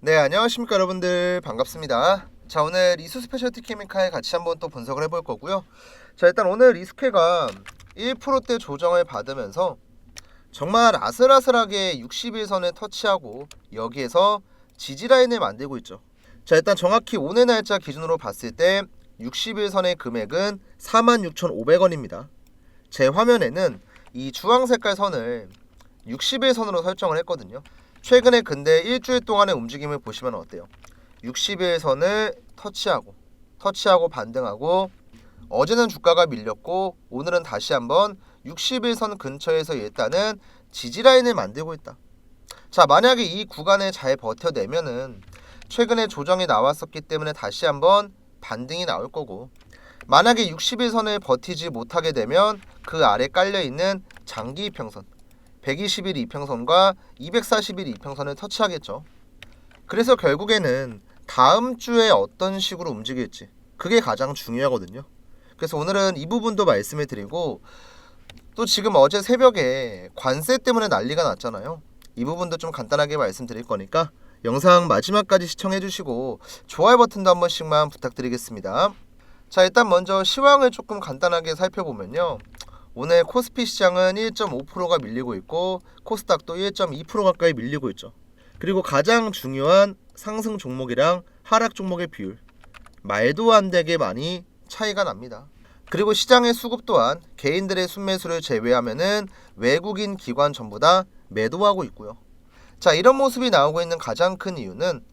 네, 안녕하십니까 여러분들, 반갑습니다. 자, 오늘 이수 스페셜티 케미칼 같이 한번 또 분석을 해볼 거고요. 자, 일단 오늘 이스케가 1%대 조정을 받으면서 정말 아슬아슬하게 60일선을 터치하고 여기에서 지지라인을 만들고 있죠. 자, 일단 정확히 오늘 날짜 기준으로 봤을 때 60일선의 금액은 46,500원입니다. 제 화면에는 이 주황 색깔 선을 60일선으로 설정을 했거든요. 최근에 근데 일주일 동안의 움직임을 보시면 어때요? 60일선을 터치하고 반등하고, 어제는 주가가 밀렸고 오늘은 다시 한번 60일선 근처에서 일단은 지지라인을 만들고 있다. 자, 만약에 이 구간을 잘 버텨내면은 최근에 조정이 나왔었기 때문에 다시 한번 반등이 나올 거고, 만약에 60일선을 버티지 못하게 되면 그 아래 깔려있는 장기 이평선 120일 이평선과 240일 이평선을 터치하겠죠. 그래서 결국에는 다음 주에 어떤 식으로 움직일지, 그게 가장 중요하거든요. 그래서 오늘은 이 부분도 말씀을 드리고, 또 지금 어제 새벽에 관세 때문에 난리가 났잖아요. 이 부분도 좀 간단하게 말씀드릴 거니까 영상 마지막까지 시청해 주시고 좋아요 버튼도 한 번씩만 부탁드리겠습니다. 자, 일단 먼저 시황을 조금 간단하게 살펴보면요, 오늘 코스피 시장은 1.5%가 밀리고 있고 코스닥도 1.2% 가까이 밀리고 있죠. 그리고 가장 중요한 상승 종목이랑 하락 종목의 비율, 말도 안 되게 많이 차이가 납니다. 그리고 시장의 수급 또한 개인들의 순매수를 제외하면은 외국인 기관 전부 다 매도하고 있고요. 자, 이런 모습이 나오고 있는 가장 큰 이유는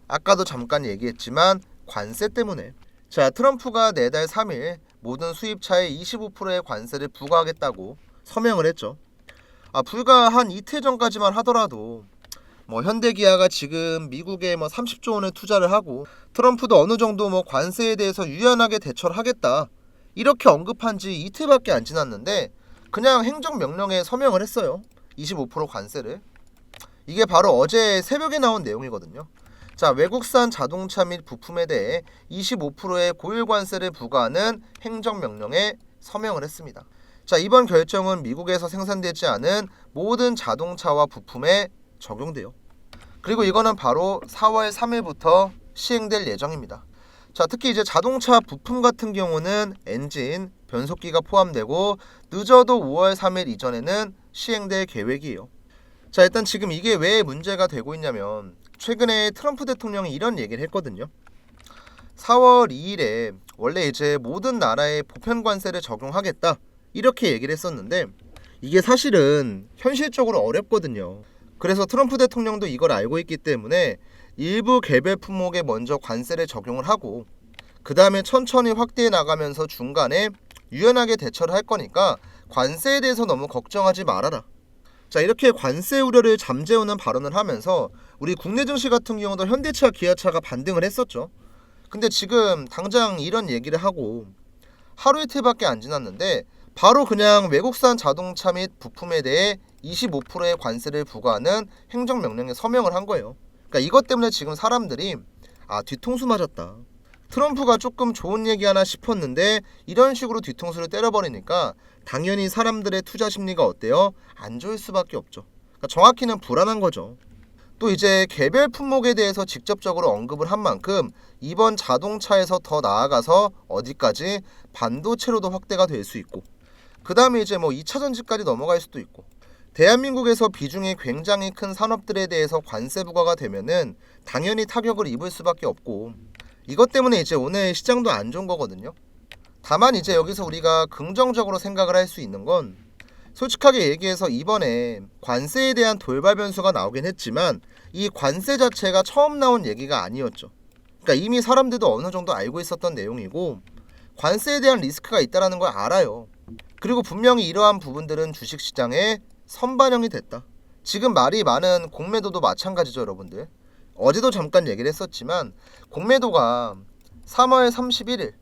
아까도 잠깐 얘기했지만 관세 때문에. 자, 트럼프가 내달 3일 모든 수입차에 25%의 관세를 부과하겠다고 서명을 했죠. 불과 한 이틀 전까지만 하더라도 현대기아가 지금 미국에 30조 원을 투자를 하고 트럼프도 어느 정도 관세에 대해서 유연하게 대처를 하겠다 이렇게 언급한 지 이틀밖에 안 지났는데 그냥 행정명령에 서명을 했어요. 25% 관세를. 이게 바로 어제 새벽에 나온 내용이거든요. 자, 외국산 자동차 및 부품에 대해 25%의 고율관세를 부과하는 행정명령에 서명을 했습니다. 자, 이번 결정은 미국에서 생산되지 않은 모든 자동차와 부품에 적용돼요. 그리고 이거는 바로 4월 3일부터 시행될 예정입니다. 자, 특히 이제 자동차 부품 같은 경우는 엔진, 변속기가 포함되고 늦어도 5월 3일 이전에는 시행될 계획이에요. 자, 일단 지금 이게 왜 문제가 되고 있냐면 최근에 트럼프 대통령이 이런 얘기를 했거든요. 4월 2일에 원래 이제 모든 나라에 보편 관세를 적용하겠다 이렇게 얘기를 했었는데 이게 사실은 현실적으로 어렵거든요. 그래서 트럼프 대통령도 이걸 알고 있기 때문에 일부 개별 품목에 먼저 관세를 적용을 하고 그 다음에 천천히 확대해 나가면서 중간에 유연하게 대처를 할 거니까 관세에 대해서 너무 걱정하지 말아라. 자, 이렇게 관세 우려를 잠재우는 발언을 하면서 우리 국내 증시 같은 경우도 현대차, 기아차가 반등을 했었죠. 근데 지금 당장 이런 얘기를 하고 하루 이틀밖에 안 지났는데 바로 그냥 외국산 자동차 및 부품에 대해 25%의 관세를 부과하는 행정명령에 서명을 한 거예요. 그러니까 이것 때문에 지금 사람들이 뒤통수 맞았다, 트럼프가 조금 좋은 얘기 하나 싶었는데 이런 식으로 뒤통수를 때려버리니까 당연히 사람들의 투자 심리가 어때요? 안 좋을 수밖에 없죠. 그러니까 정확히는 불안한 거죠. 또 이제 개별 품목에 대해서 직접적으로 언급을 한 만큼 이번 자동차에서 더 나아가서 어디까지 반도체로도 확대가 될 수 있고, 그 다음에 이제 2차 전지까지 넘어갈 수도 있고, 대한민국에서 비중이 굉장히 큰 산업들에 대해서 관세 부과가 되면은 당연히 타격을 입을 수밖에 없고, 이것 때문에 이제 오늘 시장도 안 좋은 거거든요. 다만 이제 여기서 우리가 긍정적으로 생각을 할 수 있는 건, 솔직하게 얘기해서 이번에 관세에 대한 돌발 변수가 나오긴 했지만 이 관세 자체가 처음 나온 얘기가 아니었죠. 그러니까 이미 사람들도 어느 정도 알고 있었던 내용이고 관세에 대한 리스크가 있다는 걸 알아요. 그리고 분명히 이러한 부분들은 주식시장에 선반영이 됐다. 지금 말이 많은 공매도도 마찬가지죠, 여러분들. 어제도 잠깐 얘기를 했었지만 공매도가 3월 31일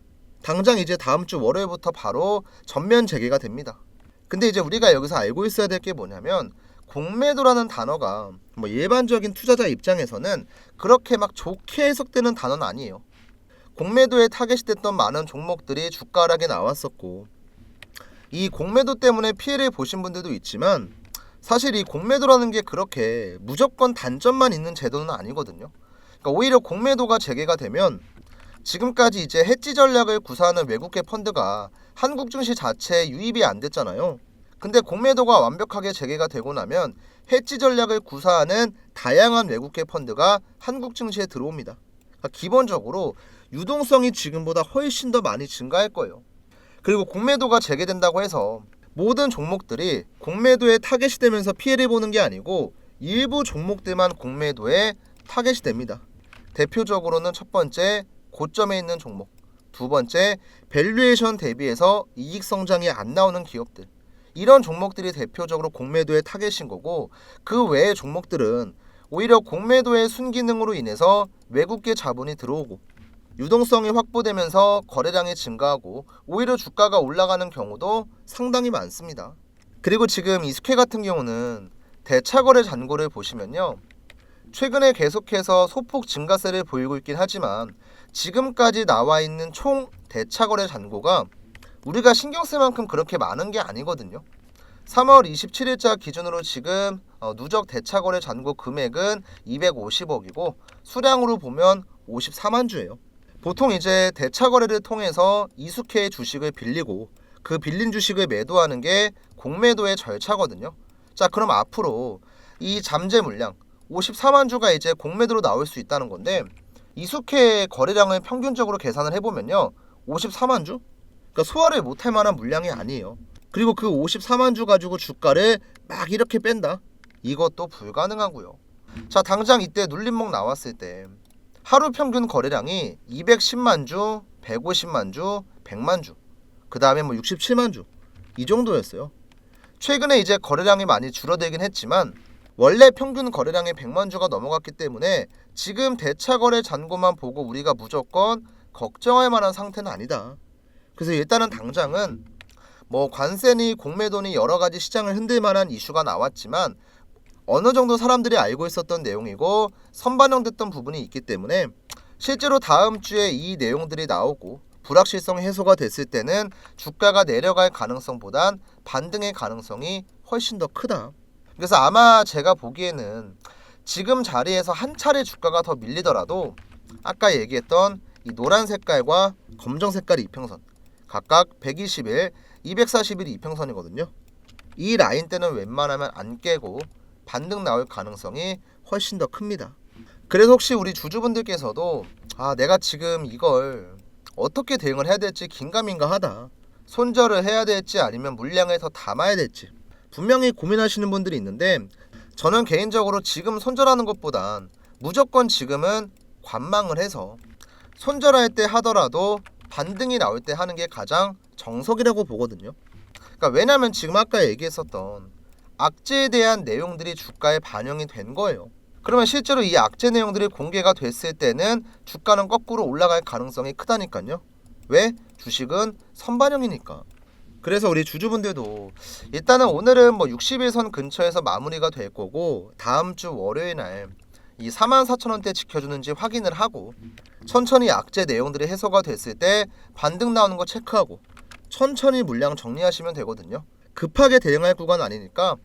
당장 이제 다음 주 월요일부터 바로 전면 재개가 됩니다. 근데 이제 우리가 여기서 알고 있어야 될 게 뭐냐면 공매도라는 단어가 일반적인 투자자 입장에서는 그렇게 좋게 해석되는 단어는 아니에요. 공매도에 타겟이 됐던 많은 종목들이 주가 하락에 나왔었고, 이 공매도 때문에 피해를 보신 분들도 있지만 사실 이 공매도라는 게 그렇게 무조건 단점만 있는 제도는 아니거든요. 그러니까 오히려 공매도가 재개가 되면 지금까지 이제 해지 전략을 구사하는 외국계 펀드가 한국 증시 자체에 유입이 안 됐잖아요. 근데 공매도가 완벽하게 재개가 되고 나면 해지 전략을 구사하는 다양한 외국계 펀드가 한국 증시에 들어옵니다. 그러니까 기본적으로 유동성이 지금보다 훨씬 더 많이 증가할 거예요. 그리고 공매도가 재개된다고 해서 모든 종목들이 공매도에 타겟이 되면서 피해를 보는 게 아니고 일부 종목들만 공매도에 타겟이 됩니다. 대표적으로는 첫 번째, 고점에 있는 종목, 두 번째, 밸류에이션 대비해서 이익 성장이 안 나오는 기업들, 이런 종목들이 대표적으로 공매도의 타겟인 거고, 그 외의 종목들은 오히려 공매도의 순기능으로 인해서 외국계 자본이 들어오고 유동성이 확보되면서 거래량이 증가하고 오히려 주가가 올라가는 경우도 상당히 많습니다. 그리고 지금 이스케 같은 경우는 대차거래 잔고를 보시면요, 최근에 계속해서 소폭 증가세를 보이고 있긴 하지만 지금까지 나와 있는 총 대차거래 잔고가 우리가 신경 쓸 만큼 그렇게 많은 게 아니거든요. 3월 27일자 기준으로 지금 누적 대차거래 잔고 금액은 250억이고 수량으로 보면 54만 주예요. 보통 이제 대차거래를 통해서 이스케의 주식을 빌리고 그 빌린 주식을 매도하는 게 공매도의 절차거든요. 자, 그럼 앞으로 이 잠재 물량 54만 주가 이제 공매도로 나올 수 있다는 건데, 이스케의 거래량을 평균적으로 계산을 해보면요, 54만 주? 그러니까 소화를 못할 만한 물량이 아니에요. 그리고 그 54만 주 가지고 주가를 막 이렇게 뺀다? 이것도 불가능하고요. 자, 당장 이때 눌림목 나왔을 때 하루 평균 거래량이 210만 주, 150만 주, 100만 주, 그 다음에 뭐 67만 주, 이 정도였어요. 최근에 이제 거래량이 많이 줄어들긴 했지만 원래 평균 거래량이 100만 주가 넘어갔기 때문에 지금 대차거래 잔고만 보고 우리가 무조건 걱정할 만한 상태는 아니다. 그래서 일단은 당장은 뭐 관세니 공매도니 여러 가지 시장을 흔들 만한 이슈가 나왔지만 어느 정도 사람들이 알고 있었던 내용이고 선반영됐던 부분이 있기 때문에 실제로 다음 주에 이 내용들이 나오고 불확실성 해소가 됐을 때는 주가가 내려갈 가능성보단 반등의 가능성이 훨씬 더 크다. 그래서 아마 제가 보기에는 지금 자리에서 한 차례 주가가 더 밀리더라도 아까 얘기했던 이 노란 색깔과 검정 색깔의 이평선, 각각 120일, 240일 이평선이거든요. 이 라인대는 웬만하면 안 깨고 반등 나올 가능성이 훨씬 더 큽니다. 그래서 혹시 우리 주주분들께서도 내가 지금 이걸 어떻게 대응을 해야 될지 긴가민가하다, 손절을 해야 될지 아니면 물량을 더 담아야 될지 분명히 고민하시는 분들이 있는데, 저는 개인적으로 지금 손절하는 것보단 무조건 지금은 관망을 해서 손절할 때 하더라도 반등이 나올 때 하는 게 가장 정석이라고 보거든요. 그러니까 왜냐면 지금 아까 얘기했었던 악재에 대한 내용들이 주가에 반영이 된 거예요. 그러면 실제로 이 악재 내용들이 공개가 됐을 때는 주가는 거꾸로 올라갈 가능성이 크다니까요. 왜? 주식은 선반영이니까. 그래서 우리 주주분들도 일단은 오늘은 뭐 60일선 근처에서 마무리가 될 거고, 다음 주 월요일 날 이 44,000원대 지켜주는지 확인을 하고 천천히 악재 내용들이 해소가 됐을 때 반등 나오는 거 체크하고 천천히 물량 정리하시면 되거든요. 급하게 대응할 구간 아니니까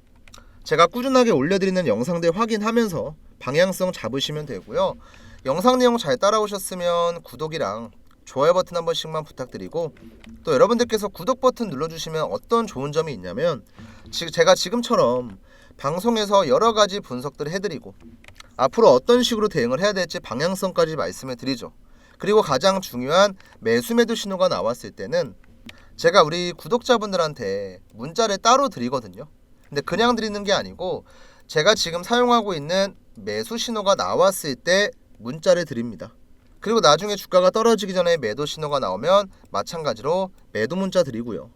제가 꾸준하게 올려드리는 영상들 확인하면서 방향성 잡으시면 되고요. 영상 내용 잘 따라오셨으면 구독이랑 좋아요 버튼 한 번씩만 부탁드리고, 또 여러분들께서 구독 버튼 눌러주시면 어떤 좋은 점이 있냐면 제가 지금처럼 방송에서 여러 가지 분석들을 해드리고 앞으로 어떤 식으로 대응을 해야 될지 방향성까지 말씀을 드리죠. 그리고 가장 중요한 매수 매도 신호가 나왔을 때는 제가 우리 구독자분들한테 문자를 따로 드리거든요. 근데 그냥 드리는 게 아니고 제가 지금 사용하고 있는 매수 신호가 나왔을 때 문자를 드립니다. 그리고 나중에 주가가 떨어지기 전에 매도 신호가 나오면 마찬가지로 매도 문자 드리고요.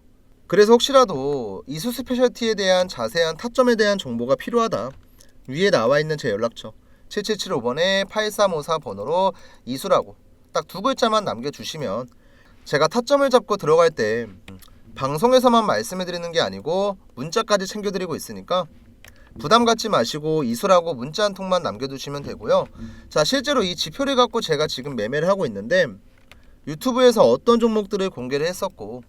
그래서 혹시라도 이수 스페셜티에 대한 자세한 타점에 대한 정보가 필요하다, 위에 나와 있는 제 연락처 7775번에 8354 번호로 이수라고 딱 두 글자만 남겨주시면 제가 타점을 잡고 들어갈 때 방송에서만 말씀해드리는 게 아니고 문자까지 챙겨드리고 있으니까 부담 갖지 마시고 이수라고 문자 한 통만 남겨두시면 되고요. 자, 실제로 이 지표를 갖고 제가 지금 매매를 하고 있는데 유튜브에서 어떤 종목들을 공개를 했었고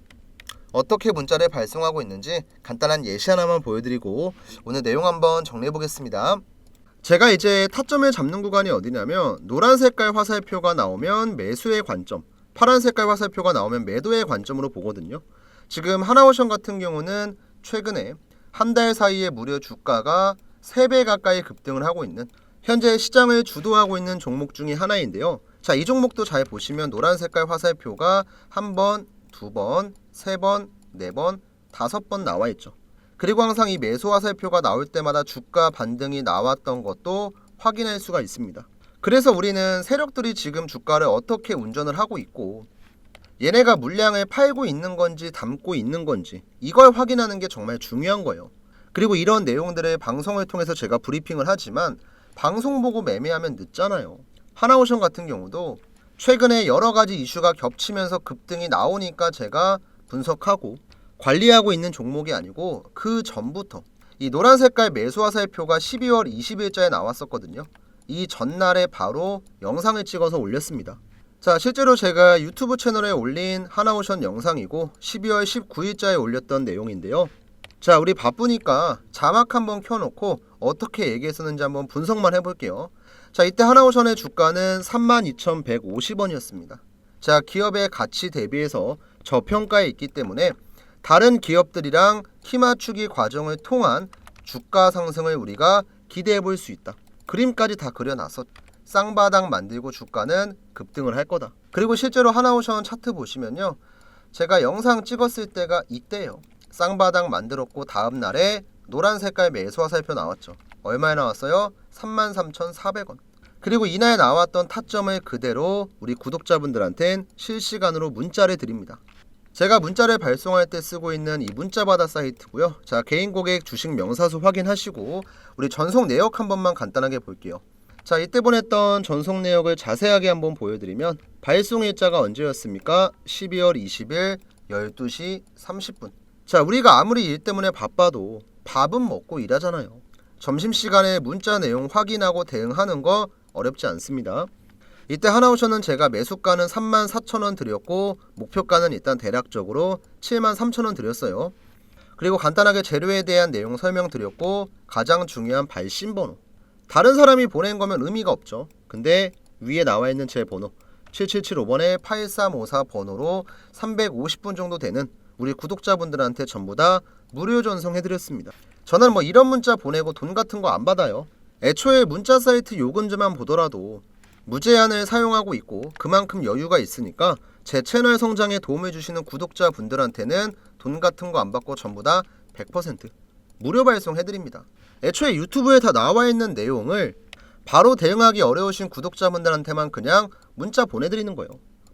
어떻게 문자를 발송하고 있는지 간단한 예시 하나만 보여드리고 오늘 내용 한번 정리해 보겠습니다. 제가 이제 타점을 잡는 구간이 어디냐면 노란 색깔 화살표가 나오면 매수의 관점, 파란 색깔 화살표가 나오면 매도의 관점으로 보거든요. 지금 하나오션 같은 경우는 최근에 한 달 사이에 무려 주가가 3배 가까이 급등을 하고 있는, 현재 시장을 주도하고 있는 종목 중에 하나인데요. 자, 이 종목도 잘 보시면 노란 색깔 화살표가 한 번, 두 번, 세 번, 네 번, 5번 나와 있죠. 그리고 항상 이 매수 화살표가 나올 때마다 주가 반등이 나왔던 것도 확인할 수가 있습니다. 그래서 우리는 세력들이 지금 주가를 어떻게 운전을 하고 있고 얘네가 물량을 팔고 있는 건지 담고 있는 건지 이걸 확인하는 게 정말 중요한 거예요. 그리고 이런 내용들을 방송을 통해서 제가 브리핑을 하지만 방송 보고 매매하면 늦잖아요. 하나오션 같은 경우도 최근에 여러 가지 이슈가 겹치면서 급등이 나오니까 제가 분석하고 관리하고 있는 종목이 아니고 그 전부터 이 노란 색깔 매수 화살표가 12월 20일자에 나왔었거든요. 이 전날에 바로 영상을 찍어서 올렸습니다. 자, 실제로 제가 유튜브 채널에 올린 하나오션 영상이고 12월 19일자에 올렸던 내용인데요. 자, 우리 바쁘니까 자막 한번 켜놓고 어떻게 얘기했었는지 한번 분석만 해볼게요. 자, 이때 하나오션의 주가는 32,150원이었습니다. 자, 기업의 가치 대비해서 저평가에 있기 때문에 다른 기업들이랑 키 맞추기 과정을 통한 주가 상승을 우리가 기대해 볼 수 있다. 그림까지 다 그려놨어. 쌍바닥 만들고 주가는 급등을 할 거다. 그리고 실제로 하나오션 차트 보시면요, 제가 영상 찍었을 때가 이때예요. 쌍바닥 만들었고 다음 날에 노란 색깔 매수 화살표 나왔죠. 얼마에 나왔어요? 33,400원. 그리고 이날 나왔던 타점을 그대로 우리 구독자분들한텐 실시간으로 문자를 드립니다. 제가 문자를 발송할 때 쓰고 있는 이 문자받아 사이트고요. 자, 개인 고객 주식 명사수 확인하시고 우리 전송 내역 한 번만 간단하게 볼게요. 자, 이때 보냈던 전송 내역을 자세하게 한번 보여드리면 발송 일자가 언제였습니까? 12월 20일 12시 30분. 자, 우리가 아무리 일 때문에 바빠도 밥은 먹고 일하잖아요. 점심시간에 문자 내용 확인하고 대응하는 거 어렵지 않습니다. 이때 하나오션은 제가 매수가는 34,000원 드렸고 목표가는 일단 대략적으로 73,000원 드렸어요. 그리고 간단하게 재료에 대한 내용 설명드렸고 가장 중요한 발신번호, 다른 사람이 보낸 거면 의미가 없죠. 근데 위에 나와 있는 제 번호 7775번에 8354 번호로 350분 정도 되는 우리 구독자분들한테 전부 다 무료 전송해드렸습니다. 저는 뭐 이런 문자 보내고 돈 같은 거 안 받아요. 애초에 문자 사이트 요금제만 보더라도 무제한을 사용하고 있고 그만큼 여유가 있으니까 제 채널 성장에 도움을 주시는 구독자분들한테는 돈 같은 거 안 받고 전부 다 100% 무료 발송해드립니다. 애초에 유튜브에 다 나와 있는 내용을 바로 대응하기 어려우신 구독자분들한테만 그냥 문자 보내드리는 거예요.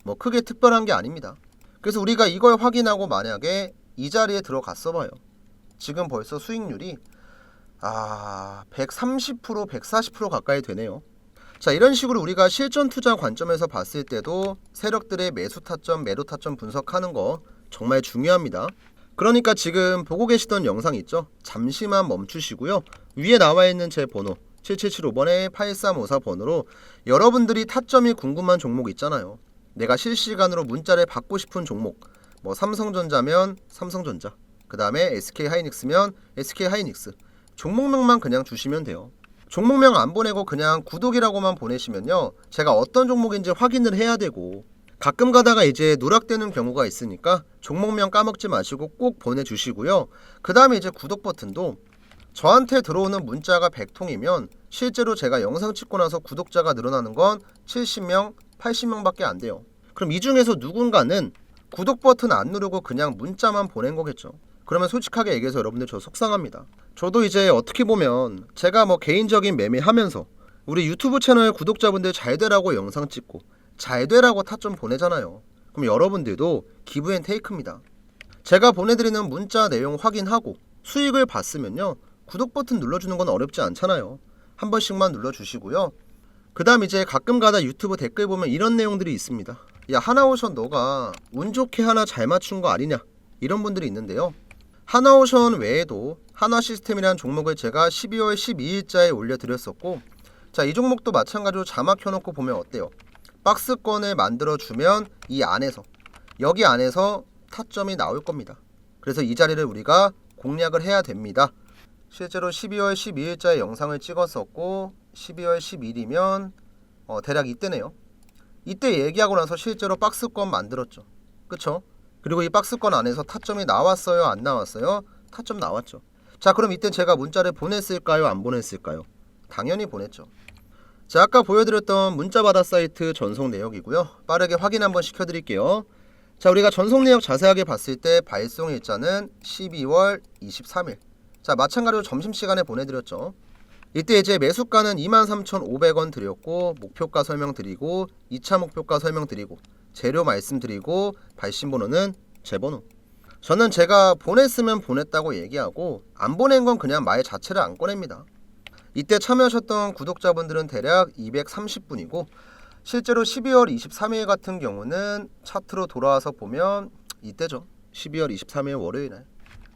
뭐 크게 특별한 게 아닙니다. 그래서 우리가 이걸 확인하고 만약에 이 자리에 들어갔어 봐요. 지금 벌써 수익률이 130%, 140% 가까이 되네요. 자, 이런 식으로 우리가 실전 투자 관점에서 봤을 때도 세력들의 매수 타점, 매도 타점 분석하는 거 정말 중요합니다. 그러니까 지금 보고 계시던 영상 있죠? 잠시만 멈추시고요. 위에 나와 있는 제 번호 7775번에 8354 번호로 여러분들이 타점이 궁금한 종목 있잖아요. 내가 실시간으로 문자를 받고 싶은 종목, 뭐 삼성전자면 삼성전자, 그 다음에 SK하이닉스면 SK하이닉스, 종목명만 그냥 주시면 돼요. 종목명 안 보내고 그냥 구독이라고만 보내시면요, 제가 어떤 종목인지 확인을 해야 되고 가끔 가다가 이제 누락되는 경우가 있으니까 종목명 까먹지 마시고 꼭 보내주시고요. 그 다음에 이제 구독 버튼도 저한테 들어오는 문자가 100통이면 실제로 제가 영상 찍고 나서 구독자가 늘어나는 건 70명, 80명밖에 안 돼요. 그럼 이 중에서 누군가는 구독 버튼 안 누르고 그냥 문자만 보낸 거겠죠. 그러면 솔직하게 얘기해서 여러분들 저 속상합니다. 저도 이제 어떻게 보면 제가 뭐 개인적인 매매하면서 우리 유튜브 채널 구독자분들 잘 되라고 영상 찍고 잘 되라고 타점 보내잖아요. 그럼 여러분들도 기브 앤 테이크입니다. 제가 보내드리는 문자 내용 확인하고 수익을 봤으면요, 구독 버튼 눌러주는 건 어렵지 않잖아요. 한 번씩만 눌러주시고요. 그 다음 이제 가끔 가다 유튜브 댓글 보면 이런 내용들이 있습니다. 야, 하나오션 너가 운 좋게 하나 잘 맞춘 거 아니냐, 이런 분들이 있는데요. 하나오션 외에도 하나시스템이라는 종목을 제가 12월 12일자에 올려드렸었고, 자, 이 종목도 마찬가지로 자막 켜놓고 보면 어때요? 박스권을 만들어주면 이 안에서, 여기 안에서 타점이 나올 겁니다. 그래서 이 자리를 우리가 공략을 해야 됩니다. 실제로 12월 12일자에 영상을 찍었었고 12월 10일이면 대략 이때네요. 이때 얘기하고 나서 실제로 박스권 만들었죠. 그쵸? 그리고 이 박스권 안에서 타점이 나왔어요? 안 나왔어요? 타점 나왔죠. 자, 그럼 이때 제가 문자를 보냈을까요? 안 보냈을까요? 당연히 보냈죠. 자, 아까 보여드렸던 문자받아 사이트 전송 내역이고요. 빠르게 확인 한번 시켜드릴게요. 자, 우리가 전송 내역 자세하게 봤을 때 발송 일자는 12월 23일. 자, 마찬가지로 점심시간에 보내드렸죠. 이때 이제 매수가는 23,500원 드렸고 목표가 설명드리고 2차 목표가 설명드리고 재료 말씀드리고 발신번호는 제 번호. 저는 제가 보냈으면 보냈다고 얘기하고 안 보낸 건 그냥 말 자체를 안 꺼냅니다. 이때 참여하셨던 구독자분들은 대략 230분이고 실제로 12월 23일 같은 경우는 차트로 돌아와서 보면 이때죠. 12월 23일 월요일날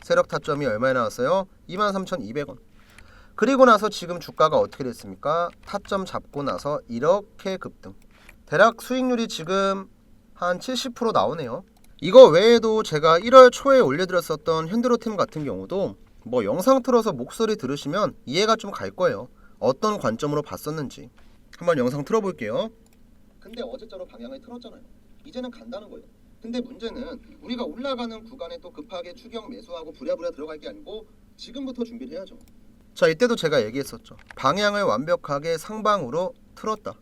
세력 타점이 얼마에 나왔어요? 23,200원. 그리고 나서 지금 주가가 어떻게 됐습니까? 타점 잡고 나서 이렇게 급등. 대략 수익률이 지금 한 70% 나오네요. 이거 외에도 제가 1월 초에 올려드렸었던 현대로템 같은 경우도 뭐 영상 틀어서 목소리 들으시면 이해가 좀 갈 거예요. 어떤 관점으로 봤었는지. 한번 영상 틀어볼게요. 근데 어제처럼 방향을 틀었잖아요. 이제는 간다는 거예요. 근데 문제는 우리가 올라가는 구간에 또 급하게 추격 매수하고 부랴부랴 들어갈 게 아니고 지금부터 준비를 해야죠. 자, 이때도 제가 얘기했었죠. 방향을 완벽하게 상방으로 틀었다.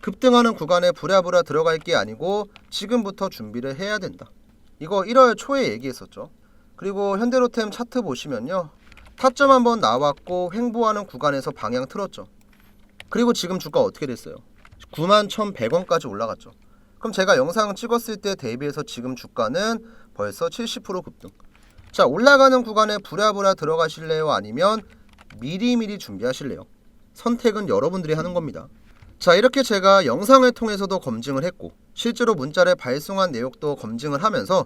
급등하는 구간에 부랴부랴 들어갈 게 아니고 지금부터 준비를 해야 된다. 이거 1월 초에 얘기했었죠. 그리고 현대로템 차트 보시면요. 타점 한번 나왔고 횡보하는 구간에서 방향 틀었죠. 그리고 지금 주가 어떻게 됐어요? 91,100원까지 올라갔죠. 그럼 제가 영상 찍었을 때 대비해서 지금 주가는 벌써 70% 급등. 자, 올라가는 구간에 부랴부랴 들어가실래요? 아니면 미리미리 준비하실래요? 선택은 여러분들이 하는 겁니다. 자, 이렇게 제가 영상을 통해서도 검증을 했고 실제로 문자를 발송한 내역도 검증을 하면서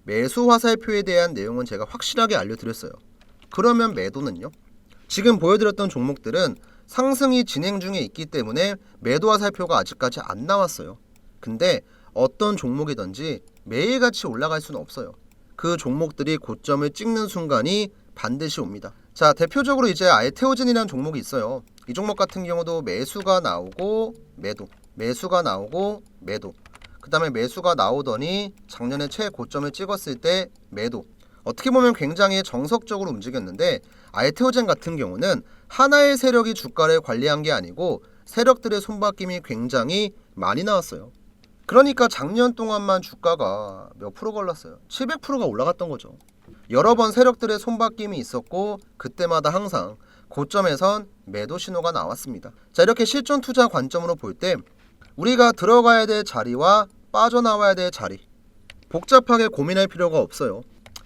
매수 화살표에 대한 내용은 제가 확실하게 알려드렸어요. 그러면 매도는요? 지금 보여드렸던 종목들은 상승이 진행 중에 있기 때문에 매도 화살표가 아직까지 안 나왔어요. 근데 어떤 종목이든지 매일같이 올라갈 수는 없어요. 그 종목들이 고점을 찍는 순간이 반드시 옵니다. 자, 대표적으로 이제 알테오젠이라는 종목이 있어요. 이 종목 같은 경우도 매수가 나오고 매도, 매수가 나오고 매도, 그 다음에 매수가 나오더니 작년에 최고점을 찍었을 때 매도. 어떻게 보면 굉장히 정석적으로 움직였는데 알테오젠 같은 경우는 하나의 세력이 주가를 관리한 게 아니고 세력들의 손바뀜이 굉장히 많이 나왔어요. 그러니까 작년 동안만 주가가 몇 프로 걸렸어요? 700%가 올라갔던 거죠. 여러 번 세력들의 손바뀜이 있었고 그때마다 항상 고점에선 매도 신호가 나왔습니다. 자, 이렇게 실전 투자 관점으로 볼 때 우리가 들어가야 될 자리와 빠져나와야 될 자리 복잡하게 고민할 필요가 없어요.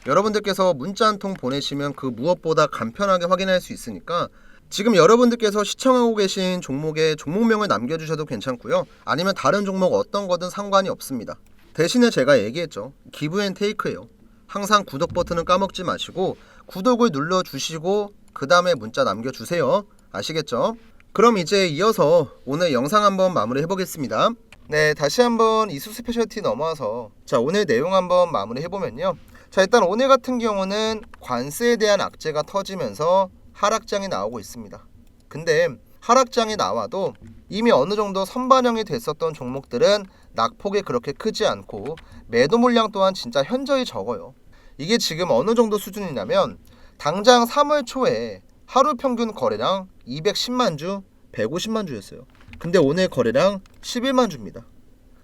여러분들께서 문자 한 통 보내시면 그 무엇보다 간편하게 확인할 수 있으니까 지금 여러분들께서 시청하고 계신 종목의 종목명을 남겨주셔도 괜찮고요. 아니면 다른 종목 어떤 거든 상관이 없습니다. 대신에 제가 얘기했죠. 기브앤테이크예요. 항상 구독 버튼은 까먹지 마시고 구독을 눌러주시고 그 다음에 문자 남겨주세요. 아시겠죠? 그럼 이제 이어서 오늘 영상 한번 마무리 해보겠습니다. 네, 다시 한번 이수 스페셜티 넘어와서 자, 오늘 내용 한번 마무리 해보면요. 자, 일단 오늘 같은 경우는 관세에 대한 악재가 터지면서 하락장이 나오고 있습니다. 근데 하락장이 나와도 이미 어느 정도 선반영이 됐었던 종목들은 낙폭이 그렇게 크지 않고 매도 물량 또한 진짜 현저히 적어요. 이게 지금 어느 정도 수준이냐면 당장 3월 초에 하루 평균 거래량 210만 주, 150만 주였어요. 근데 오늘 거래량 11만 주입니다.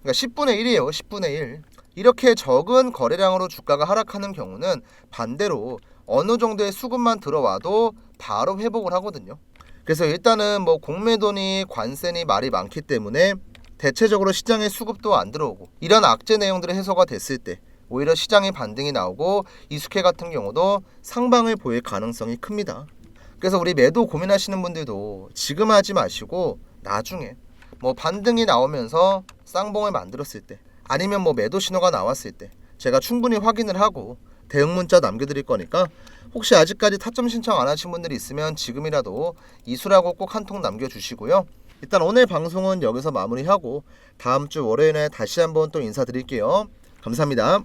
그러니까 10분의 1이에요. 10분의 1. 이렇게 적은 거래량으로 주가가 하락하는 경우는 반대로 어느 정도의 수급만 들어와도 바로 회복을 하거든요. 그래서 일단은 뭐 공매도니 관세니 말이 많기 때문에 대체적으로 시장에 수급도 안 들어오고 이런 악재 내용들이 해소가 됐을 때 오히려 시장의 반등이 나오고 이수케 같은 경우도 상방을 보일 가능성이 큽니다. 그래서 우리 매도 고민하시는 분들도 지금 하지 마시고 나중에 뭐 반등이 나오면서 쌍봉을 만들었을 때 아니면 뭐 매도 신호가 나왔을 때 제가 충분히 확인을 하고 대응 문자 남겨드릴 거니까 혹시 아직까지 타점 신청 안 하신 분들이 있으면 지금이라도 이수라고 꼭 한 통 남겨주시고요. 일단 오늘 방송은 여기서 마무리하고 다음 주 월요일에 다시 한번 또 인사드릴게요. 감사합니다.